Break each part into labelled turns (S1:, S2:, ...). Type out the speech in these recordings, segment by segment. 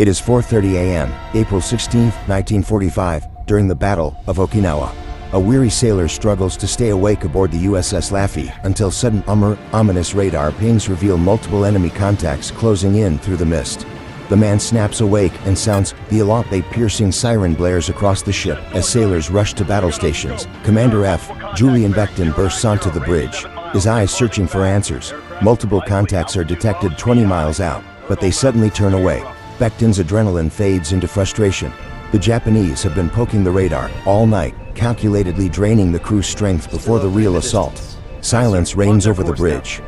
S1: It is 4:30 a.m., April 16, 1945, during the Battle of Okinawa. A weary sailor struggles to stay awake aboard the USS Laffey until sudden ominous radar pings reveal multiple enemy contacts closing in through the mist. The man snaps awake and sounds the alarm. A piercing siren blares across the ship as sailors rush to battle stations. Commander F. Julian Beckton bursts onto the bridge, his eyes searching for answers. Multiple contacts are detected 20 miles out, but they suddenly turn away. Beckton's adrenaline fades into frustration. The Japanese have been poking the radar all night, calculatedly draining the crew's strength before the real assault. Silence reigns over the bridge.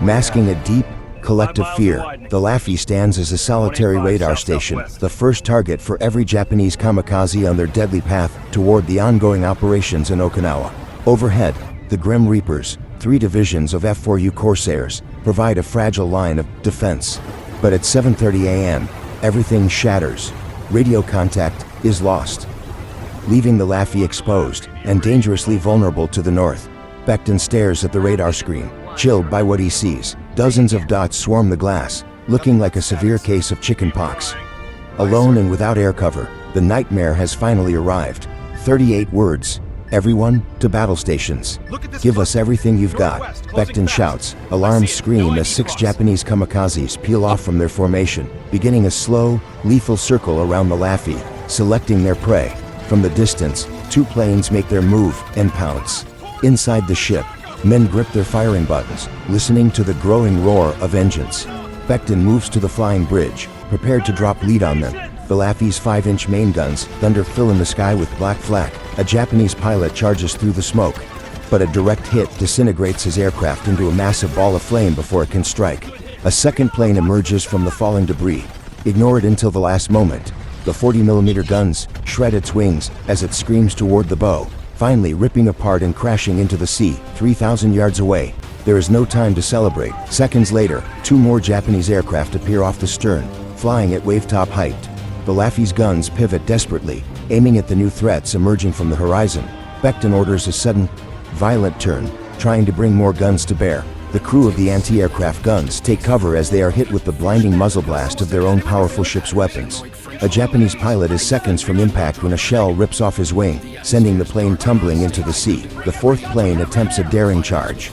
S1: Masking a deep, collective fear, the Laffey stands as a solitary radar station, the first target for every Japanese kamikaze on their deadly path toward the ongoing operations in Okinawa. Overhead, the Grim Reapers, 3 divisions of F-4U Corsairs, provide a fragile line of defense. But at 7:30 a.m., everything shatters. Radio contact is lost, leaving the Laffey exposed and dangerously vulnerable to the north. Beckton stares at the radar screen, chilled by what he sees. Dozens of dots swarm the glass, looking like a severe case of chickenpox. Alone and without air cover, the nightmare has finally arrived. 38 words. Everyone, to battle stations. Give us everything you've got, Beckton shouts. Alarms scream as 6 Japanese kamikazes peel off from their formation, beginning a slow, lethal circle around the Laffey, selecting their prey. From the distance, 2 planes make their move and pounce. Inside the ship, men grip their firing buttons, listening to the growing roar of engines. Beckton moves to the flying bridge, prepared to drop lead on them. The Laffey's 5-inch main guns thunder fill in the sky with black flak. A Japanese pilot charges through the smoke, but a direct hit disintegrates his aircraft into a massive ball of flame before it can strike. A second plane emerges from the falling debris. Ignore it until the last moment. The 40mm guns shred its wings as it screams toward the bow, finally ripping apart and crashing into the sea 3,000 yards away. There is no time to celebrate. Seconds later, 2 more Japanese aircraft appear off the stern, flying at wave-top height. The Laffey's guns pivot desperately, aiming at the new threats emerging from the horizon. Beckton orders a sudden, violent turn, trying to bring more guns to bear. The crew of the anti-aircraft guns take cover as they are hit with the blinding muzzle blast of their own powerful ship's weapons. A Japanese pilot is seconds from impact when a shell rips off his wing, sending the plane tumbling into the sea. The 4th plane attempts a daring charge.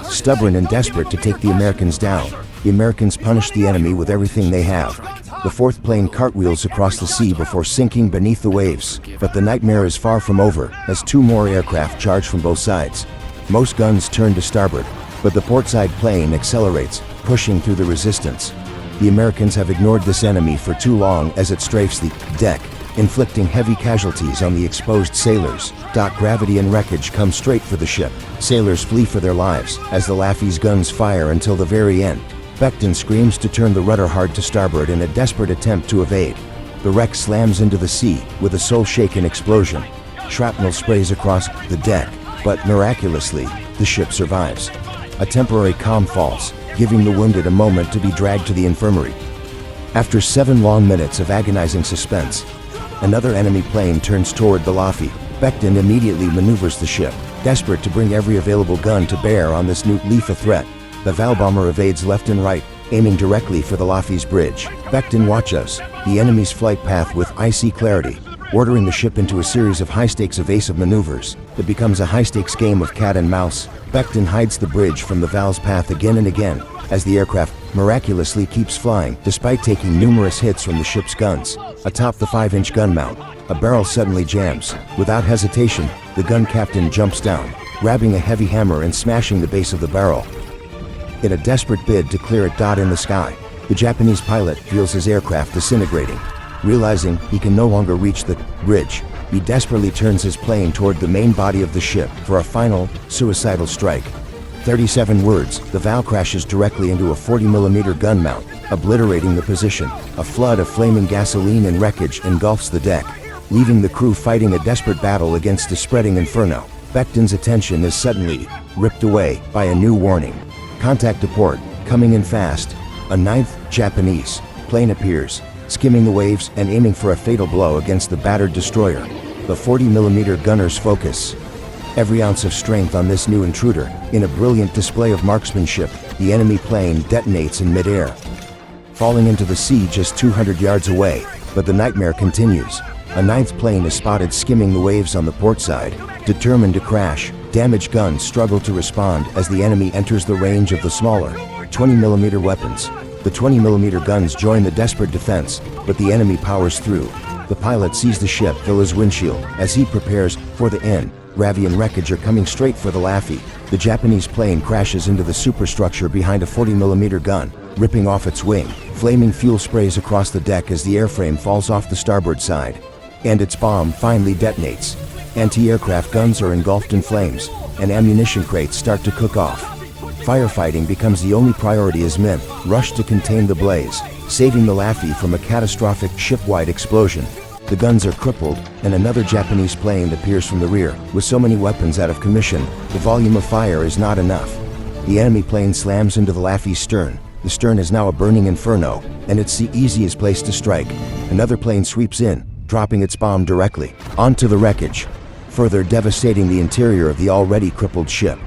S1: Stubborn and desperate to take the Americans down, the Americans punish the enemy with everything they have. The 4th plane cartwheels across the sea before sinking beneath the waves, but the nightmare is far from over as 2 more aircraft charge from both sides. Most guns turn to starboard, but the portside plane accelerates, pushing through the resistance. The Americans have ignored this enemy for too long as it strafes the deck, inflicting heavy casualties on the exposed sailors. Gravity and wreckage come straight for the ship. Sailors flee for their lives as the Laffey's guns fire until the very end. Beckton screams to turn the rudder hard to starboard in a desperate attempt to evade. The wreck slams into the sea with a soul-shaking explosion. Shrapnel sprays across the deck, but miraculously, the ship survives. A temporary calm falls, giving the wounded a moment to be dragged to the infirmary. After 7 long minutes of agonizing suspense, another enemy plane turns toward the Laffey. Beckton immediately maneuvers the ship, desperate to bring every available gun to bear on this new lethal threat. The Val bomber evades left and right, aiming directly for the Laffey's bridge. Beckton watches the enemy's flight path with icy clarity, ordering the ship into a series of high-stakes evasive maneuvers. It becomes a high-stakes game of cat and mouse. Beckton hides the bridge from the Val's path again and again, as the aircraft miraculously keeps flying despite taking numerous hits from the ship's guns. Atop the 5-inch gun mount, a barrel suddenly jams. Without hesitation, the gun captain jumps down, grabbing a heavy hammer and smashing the base of the barrel. In a desperate bid to clear it in the sky, the Japanese pilot feels his aircraft disintegrating. Realizing he can no longer reach the bridge, he desperately turns his plane toward the main body of the ship for a final, suicidal strike. 37 words, the Val crashes directly into a 40mm gun mount, obliterating the position. A flood of flaming gasoline and wreckage engulfs the deck, leaving the crew fighting a desperate battle against the spreading inferno. Beckton's attention is suddenly ripped away by a new warning. Contact to port, coming in fast. A 9th Japanese plane appears, skimming the waves and aiming for a fatal blow against the battered destroyer. The 40mm gunners focus every ounce of strength on this new intruder. In a brilliant display of marksmanship, the enemy plane detonates in midair. falling into the sea just 200 yards away. But the nightmare continues. A ninth plane is spotted skimming the waves on the port side, determined to crash. Damaged guns struggle to respond as the enemy enters the range of the smaller 20mm weapons. The 20mm guns join the desperate defense, but the enemy powers through. The pilot sees the ship fill his windshield as he prepares for the end. Gravity and wreckage are coming straight for the Laffey. The Japanese plane crashes into the superstructure behind a 40mm gun, ripping off its wing. Flaming fuel sprays across the deck as the airframe falls off the starboard side. And its bomb finally detonates. Anti-aircraft guns are engulfed in flames, and ammunition crates start to cook off. Firefighting becomes the only priority as men rush to contain the blaze, saving the Laffey from a catastrophic ship-wide explosion. The guns are crippled, and another Japanese plane appears from the rear. With so many weapons out of commission, the volume of fire is not enough. The enemy plane slams into the Laffey's stern. The stern is now a burning inferno, and it's the easiest place to strike. Another plane sweeps in, dropping its bomb directly onto the wreckage, further devastating the interior of the already crippled ship.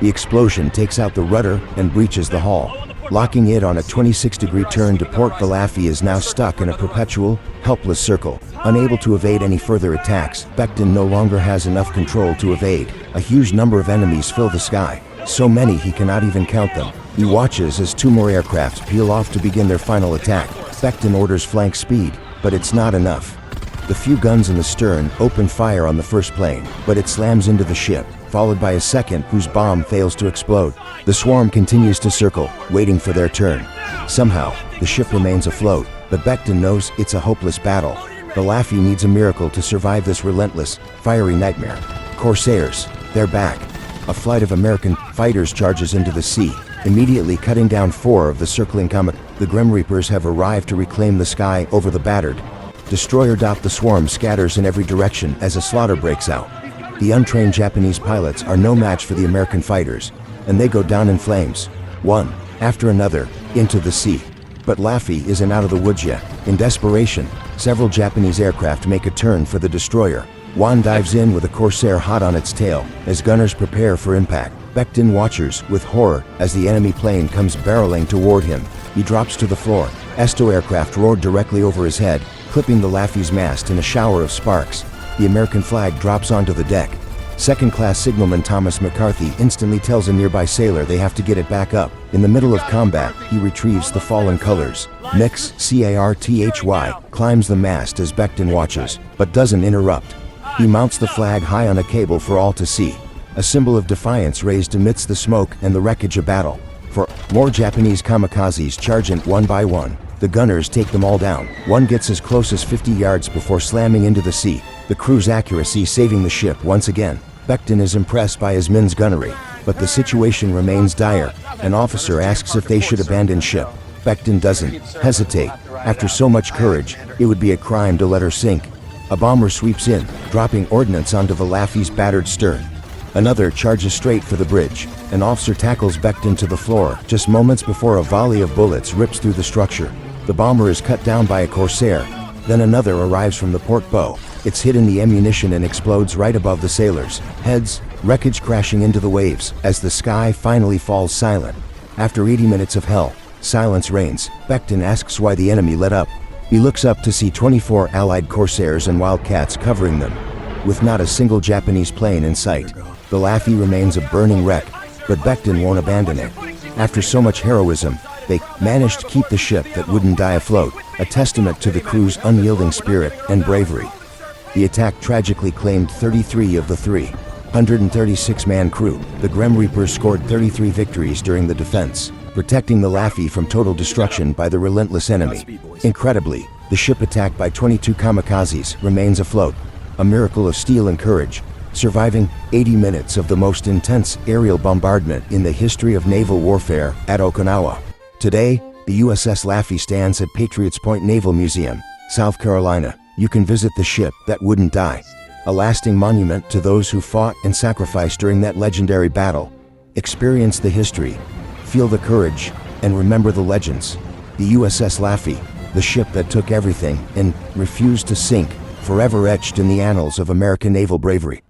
S1: The explosion takes out the rudder and breaches the hull, locking it on a 26-degree turn to port. The Laffey is now stuck in a perpetual, helpless circle. Unable to evade any further attacks, Becton no longer has enough control to evade. A huge number of enemies fill the sky, so many he cannot even count them. He watches as two more aircraft peel off to begin their final attack. Becton orders flank speed, but it's not enough. The few guns in the stern open fire on the first plane, but it slams into the ship, followed by a second whose bomb fails to explode. The swarm continues to circle, waiting for their turn. Somehow, the ship remains afloat, but Becton knows it's a hopeless battle. The Laffey needs a miracle to survive this relentless, fiery nightmare. Corsairs, they're back. A flight of American fighters charges into the sea, immediately cutting down 4 of the circling Kamikaze. The Grim Reapers have arrived to reclaim the sky over the battered destroyer. The swarm scatters in every direction as a slaughter breaks out. The untrained Japanese pilots are no match for the American fighters, and they go down in flames, one after another, into the sea. But Laffey isn't out of the woods yet. In desperation, several Japanese aircraft make a turn for the destroyer. One dives in with a Corsair hot on its tail as gunners prepare for impact. Becton watches with horror as the enemy plane comes barreling toward him. He drops to the floor. Esto aircraft roared directly over his head, clipping the Laffey's mast in a shower of sparks. The American flag drops onto the deck. Second-class signalman Thomas McCarthy instantly tells a nearby sailor they have to get it back up. In the middle of combat, he retrieves the fallen colors. Mix CARTHY climbs the mast as Becton watches, but doesn't interrupt. He mounts the flag high on a cable for all to see, a symbol of defiance raised amidst the smoke and the wreckage of battle. For more Japanese kamikazes charge in one by one. The gunners take them all down. One gets as close as 50 yards before slamming into the sea, the crew's accuracy saving the ship once again. Becton is impressed by his men's gunnery, but the situation remains dire. An officer asks if they should abandon ship. Becton doesn't hesitate. After so much courage, it would be a crime to let her sink. A bomber sweeps in, dropping ordnance onto the Laffey's battered stern. Another charges straight for the bridge. An officer tackles Becton to the floor just moments before a volley of bullets rips through the structure. The bomber is cut down by a Corsair. Then another arrives from the port bow. It's hit in the ammunition and explodes right above the sailors' heads, wreckage crashing into the waves as the sky finally falls silent. After 80 minutes of hell, silence reigns. Becton asks why the enemy let up. He looks up to see 24 Allied Corsairs and Wildcats covering them, with not a single Japanese plane in sight. The Laffey remains a burning wreck, but Becton won't abandon it. After so much heroism, they managed to keep the ship that wouldn't die afloat, a testament to the crew's unyielding spirit and bravery. The attack tragically claimed 33 of the 336-man crew. The Grim Reapers scored 33 victories during the defense, protecting the Laffey from total destruction by the relentless enemy. Incredibly, the ship attacked by 22 kamikazes remains afloat, a miracle of steel and courage, surviving 80 minutes of the most intense aerial bombardment in the history of naval warfare at Okinawa. Today, the USS Laffey stands at Patriots Point Naval Museum, South Carolina. You can visit the ship that wouldn't die, a lasting monument to those who fought and sacrificed during that legendary battle. Experience the history, feel the courage, and remember the legends. The USS Laffey, the ship that took everything and refused to sink, forever etched in the annals of American naval bravery.